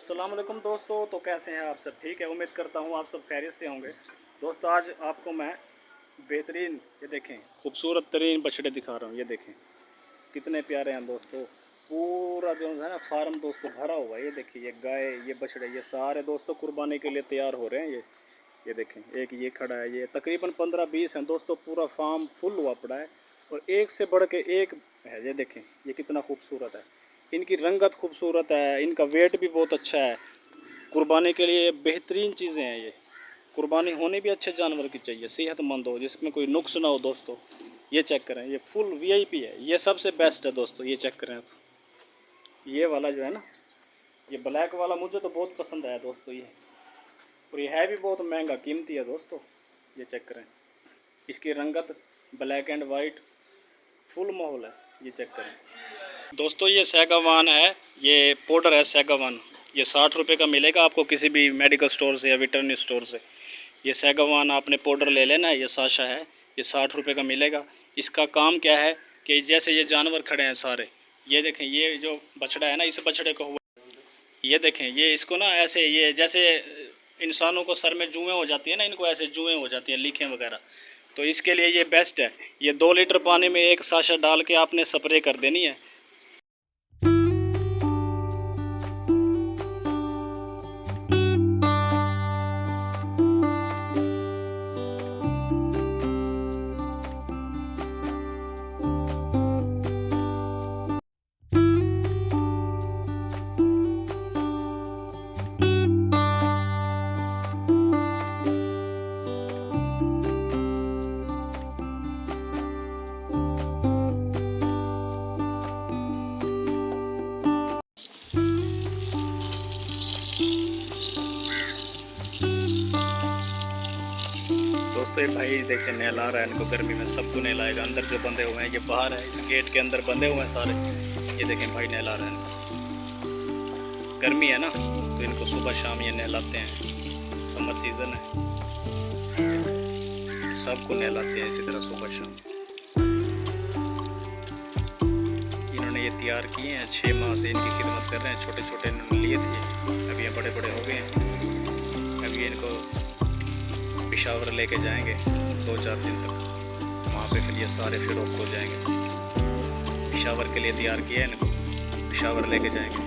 अस्सलाम वालेकुम दोस्तों। तो कैसे हैं आप सब? ठीक है, उम्मीद करता हूँ आप सब खैरियत से होंगे। दोस्तों आज आपको मैं बेहतरीन, ये देखें, खूबसूरत तरीन बछड़े दिखा रहा हूँ। ये देखें कितने प्यारे हैं दोस्तों। पूरा जो है ना फार्म दोस्तों भरा हुआ है। ये देखिए, ये गाय, ये बछड़े, ये सारे दोस्तों कुर्बानी के लिए तैयार हो रहे हैं। ये देखें, एक ये खड़ा है, ये तकरीबन 15-20 हैं दोस्तों। पूरा फार्म फुल हुआ पड़ा है और एक से बढ़ के एक है। ये देखें ये कितना खूबसूरत है, इनकी रंगत खूबसूरत है, इनका वेट भी बहुत अच्छा है। कुर्बानी के लिए बेहतरीन चीज़ें हैं ये। कुर्बानी होनी भी अच्छे जानवर की चाहिए, सेहतमंद हो, जिसमें कोई नुक्स ना हो दोस्तों। ये चेक करें, ये फुल वीआईपी है, ये सबसे बेस्ट है दोस्तों। ये चेक करें आप, ये वाला जो है ना, ये ब्लैक वाला मुझे तो बहुत पसंद आया दोस्तों ये। और ये है भी बहुत महंगा, कीमती है दोस्तों। ये चेक करें, इसकी रंगत ब्लैक एंड वाइट, फुल माहौल है। ये चेक करें दोस्तों, ये सैगावान है, ये पाउडर है सैगावान। ये 60 रुपये का मिलेगा आपको किसी भी मेडिकल स्टोर से या वेटरनरी स्टोर से। ये सैगावान आपने पाउडर ले लेना है, ये साशा है, ये 60 रुपये का मिलेगा। इसका काम क्या है कि जैसे ये जानवर खड़े हैं सारे, ये देखें, ये जो बछड़ा है ना, इस बछड़े को हुआ, ये देखें, ये इसको ना ऐसे, ये जैसे इंसानों को सर में जुएँ हो जाती है ना, इनको ऐसे जुएँ हो जाती हैं, लीखें वगैरह। तो इसके लिए ये बेस्ट है। ये 2 लीटर पानी में एक साशा डाल के आपने स्प्रे कर देनी है। दोस्तों ये भाई देखे नहला रहा है इनको, गर्मी में सबको नहलाएगा। अंदर जो बंधे हुए हैं, ये बाहर है, इस गेट के अंदर बंधे हुए हैं सारे। ये देखें भाई नहला रहा है इनको, गर्मी है ना तो इनको सुबह शाम ये नहलाते हैं। समर सीज़न है, सबको नहलाते हैं इसी तरह सुबह शाम। इन्होंने ये तैयार किए हैं, 6 माह से इनकी खिदमत कर रहे हैं। छोटे छोटे इन्होंने लिए थे, अब ये बड़े बड़े हो गए हैं। अब ये इनको पेशावर लेके जाएंगे 2-4 दिन तक, वहाँ पे फिर ये सारे फिरोख हो जाएंगे। पेशावर के लिए तैयार किया है इनको, पेशावर लेके जाएंगे।